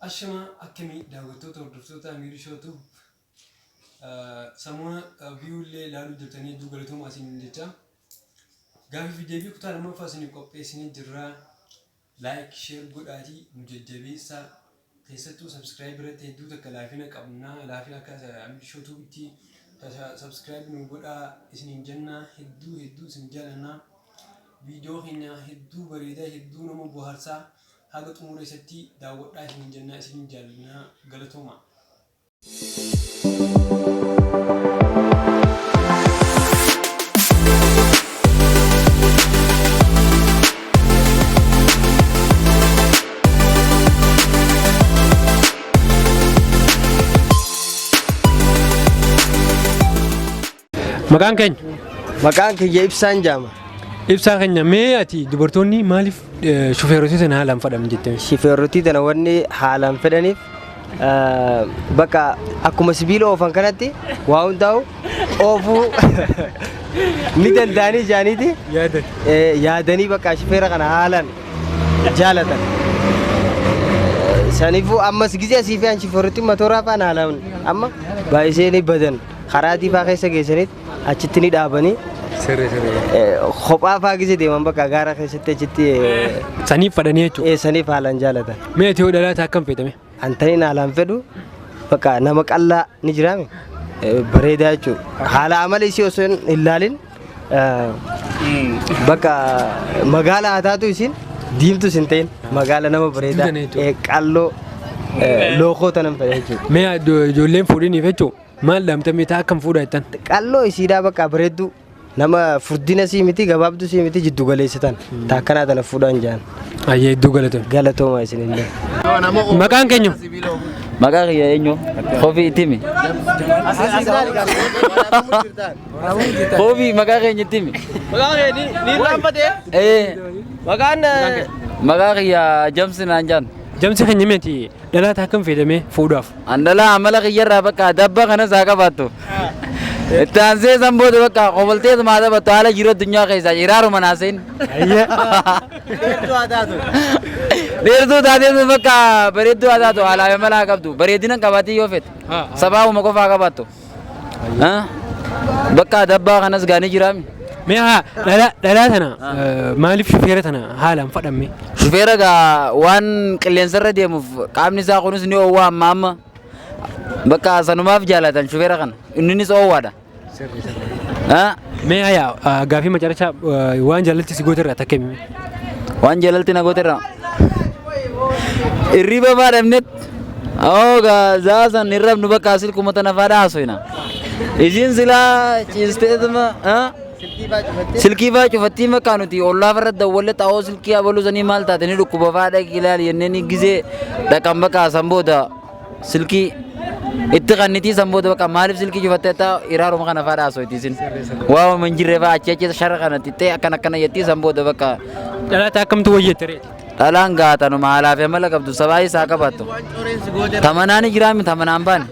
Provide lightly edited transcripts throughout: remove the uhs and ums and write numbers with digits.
Ashama akkami daawwattoota hordoftoota Amiiruu Shootuu sammuna viiyuulee ilaaluu jirtanii hedduu galatooma isin jecha gaaffii deebii kutaa lammaffaa isin qopheessinee jirra. Like, share godhaatii nu jajjabeessaa keessattuu subscribe irratti hedduu takka laafina qabnaa laafina akka Amiiruu Shootuu itti subscribe nu godhaa isiniin jenna hedduu isin jaalannaa viidiyoo keenya hedduu bareedaa hedduu nama bohaarsaa haga xumura isatti daawwadhaa isiniin jenna isiniin jaalannaa galatooma. Maqaan kiyya Ibsaan Jaama. Ibsaa keenya mee ati dubartoonni maaliif shufeerrotii tana haalaan fedhan jettee? Shufeerrotii tana wanni haalaan fedhaniif bakka akkuma sibiila oofan kanatti waa hundaa'u oofuu ni danda'anii jaaniiti yaadanii bakka shufeera kana haalaan jaalatan. Saniifuu ammas gizee asii fi shufeerrotii matooraa fa'aan haalaan amma baay'isee ni badan karaa diifaa keessa geessanitti achitti ni dhaabanii. Kophaa fa'aa gizee deeman bakka gaara keessatti achitti. Saniif fedhanii jechuudha. Saniif haalaan jaalatan. Mee ati dhalaata akkam fedhame? Antaniin haalaan fedhu bakka nama qallaa ni jiraame bareedaa jechuudha. Haala amala isii osoo hin ilaalin bakka magaala haa taatu isin diimtus hin ta'in magaala nama bareedaa qalloo lookoo tanan fedha jechuudha. Mee ijoolleen fuudhiniif jechuudha maal dhaamtamee ta'a akkam fuudha jettan? Qalloo isiidhaa bakka bareedduu nama furdina sii miti gabaabduu sii miti jiddu galeessitan taakkanaa tana fuudhaan jaan. Ayyee hedduu galatooma. Galatooma isinillee. Maqaan keenya? Maqaan kiyya eenyu? Koofii ittimi. Koofii maqaa keenya ittimi. Maqaan keenya ni dhaabbatee? Maqaa kiyya Jamsi naan jaan. Jamsi keenya meeti dhalaata akkam fedhamee fuudhaaf? Andalaa amala kiyyarraa bakka dabba kanas haa qabaattu. Itti aansee sanboota bakka qoboltee maata battu haala jiru addunyaa keessaa jiraaruma naaseen. Dheertuu taateetu bakka bareedduu haa taatu haala amala haa qabdu bareedina qabaatii yoo fedhe sabaabuma qofaa qabaattu. Bakka dabbaa kanas gaanii jiraami. Mee dhalaa tana maaliif shufeera tana haalaan fedhamme? Shufeera gaa waan qilleensarra deemuuf qaamni isaa kunis ni oowwaa amma bakka sanumaaf jaalatan shufeera kana inninis oowwaadha. Mee yaa gaafii macarachaa waan jaalalti si gooterraa takka himi? Waan jaalalti na gooterraa irriba faadhamnet zaasan irrabnu bakka silkuma tana faadha haasoyna isiin silaa ciisteetuma silkii faa cufattii makkaa nuti ollaa farratti dawwalle xaa'oo silkii abaluu sanii maal taate ni dhukkuba faadha ilaali yennee ni gizee dhaqan bakka sanboota silkii itti qannitii sanboota bakka maaliif silkii cufattee taa iraaruma kana faadha haasoytiisin waa manjirree faa achi shara kana xiqqee akkana yettii sanboota bakka. Dhalaata akkamtu wayyeettere? Dhalaan gaatanuma haalaa fi amala qabdu sabaa isaa qabaattu. Tamanaan jiraami tamanaan baane.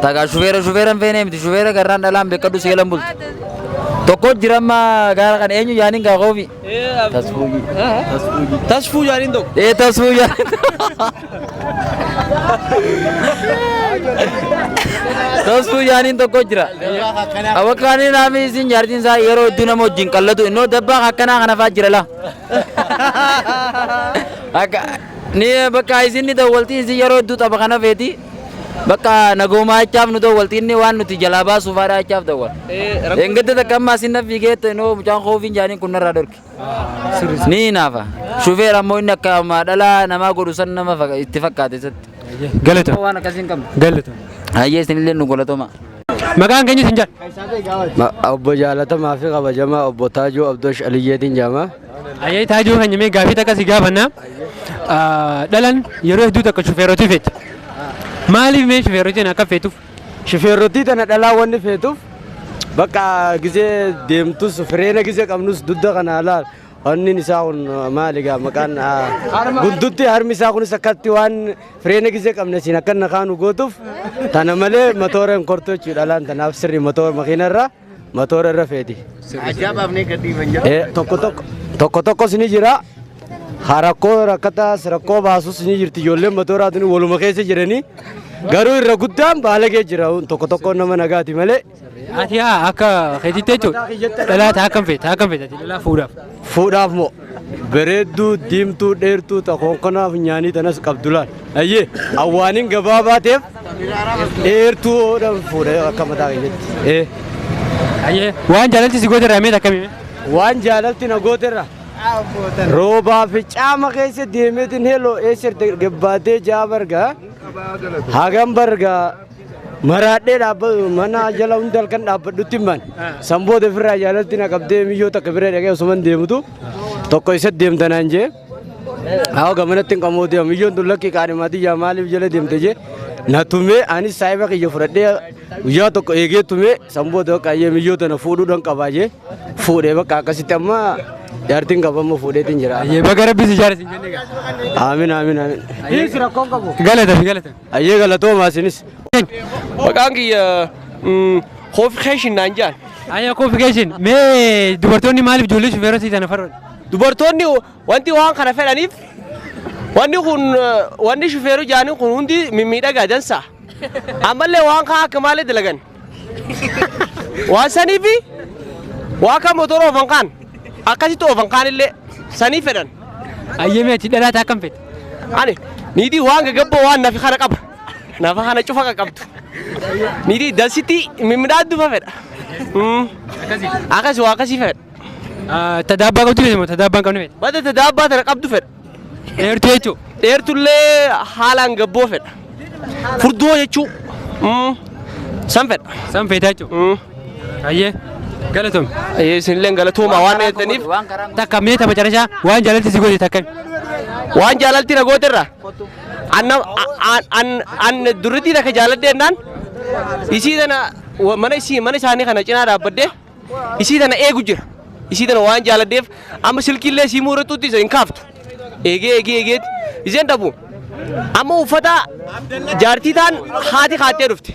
Tagaa shufeera feenee miti shufeera garraan dhalaan beekadhu seelan bultu. Tokko jiramma gaara kan eenyu jaaniin gaa qoofi. Tasfuu jaaniin tokko. Tasfuu jaaniin. Tasfuu jaaniin tokko jira. Awwakkaanii naami isin jaartiin isaa yeroo hedduu nama wajjin qallatu innoo dabbaa akkanaa kana fa'aa jira la. Ni bakka isin ni dawwaltii isin yeroo hedduu tapha kana feeti. Bakka nagoomaa jechaaf nu dawwaltiin waan nuti jalaa baasuuf haadha jechaaf dawwal. Engedde takka amma asin na fiigeetta innoo mucaan koofiin jaaniin kun narraa dorki. Ni naafa. Shufeera ammoo inni akka dhalaa namaa godhu san nama itti fakkaate isatti. Galata. Waan akkasiin qabna. Galata. Hayyee isinillee nu galatoma. Maqaan keenya isin jaal? Obbo jaalatamaa fi kabajamaa obbo Taajoo Abdoosh Aliyyeetiin jaama. Ayyee Taajoo keenya mee gaafii takka si gaafanna. Dhalaan yeroo hedduu takka shufeerrotii feeti. Maaliif mee shufeerrotiin akka feetuuf? Shufeerrotii tana dhalaa wanni feetuuf bakka gizee deemtus fireena gizee qabnus dudda kana laal wanni isaa kun maali gaa maqaan gundutti harmi isaa kunis akkatti waan fireena gizee qabne siin akka nakaanu gootuuf tana malee motora hin kortoo jechuudha dhalaan tanaaf sirri motora makiinarraa motora irra feeti. Ajaa'ibaaf ni gadhiifan jira. Tokko tokkos ni jira. Harakoo rakkataas rakkoo baasus ni jirti ijoolleen matooraatu waluma keessa jiranii garuu irra guddaan baalagee jira tokko tokko nama nagaati malee. Ati akka keetitti jechuudha. Dhalaata akkam feeta dhalaa fuudhaaf. Fuudhaaf moo bareedduu diimtuu dheertuu ta'oon kanaaf nyaanii tanas qabdu laal. Ayyee awwaaniin gabaabaa ta'eef dheertuu oodhaan fuudhee akka mataa keenyatti. Ayyee waan jaalalti si gooterraa meeta akkamii? Waan jaalalti na gooterraa. Roobaa fi caama keessa deemeetiin heloo eessatti gabbaatee jaabargaa hagam bargaa maraadhee dhaabbatu mana jala hundi halkan dhaabbadhutti himan sanboota ofirraa jaalalti na qabdee miyyoo takka bira dhaqee osuman deemtu tokko isa deemtanaan jee haa gamanatti hin qamoo deemu miyyoon tun lakkii qaadhimaatii yaa maaliif jala deemte jee na tumee anis saayiba kiyya fudhadhee guyyaa tokko eegee tumee sanboota qayyee miyyoo tana fuudhuudhaan qabaa jee fuudhee bakka akkasitti amma jaartiin qabamu fuudheetiin jira. Ayyee baga rabbi si jaarsi hin jenne gaa. Amiin amiin amiin. Hiis rakkoon qabu. Galata. Ayyee galatoomaa isinis. Maqaan kiyya koofikeeshin naan jaan. Ayyee koofikeeshin mee dubartoonni maaliif ijoollee shufeerotii tana farroon? Dubartoonni wanti waan kana fedhaniif wanni shufeeruu jaanii kun hundi mimmiidhagaa dansa. Ammallee waan kaa akka malee dalagan. Waan saniifi waan kan motora oofan kaan akkasitti oofan kaanillee sanii fedhan. Ayyee mee achi dhalaata akkam fedha? Ani niitii waan gagabboo waan nafi kana qaba. Nafa kana cufa qabdu. Niitii dansitti mimmiidhaaddufa fedha. Akkasii waa akkasii fedha. Tadaabbaa qabdu fedha moo tadaabbaa hin qabne fedha? Bada tadaabbaa tana qabdu fedha. Dheertuu jechuu? Dheertullee haalaan gabboo fedha. Furdoo jechuu. San fedha. San feetaa jechuu? Ayyee galatoom. Ayyee isinillee galatoomaa waan dheettaniif. Takka mee tapha carashaa waan jaalalti si goote takkami? Waan jaalalti na gooterra. An durritii takka jaaladdeennaan isii tana mana isaanii kana cinaa dhaabbadde isii tana eegu jira. Isii tana waan jaaladdeef amma silkiillee sii muuratuutti isa hin kaaftu. Eegeeti. Isheen dhabu. Amma uffata jaartii taan haati kaattee dhufte.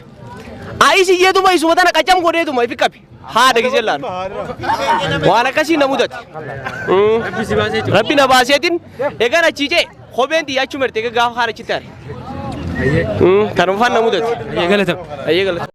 Aayisi yeetuma isuma tana qacam godheetuma ifi qabi. Haadha gisee laalu. Waan akkasii na mudate. Rabbi na baaseetiin eegan achiicee kopheen xiyyaachuu merte egaa gaafa haadha achitti haare. Kan uffanna mudate. Ayyee galata.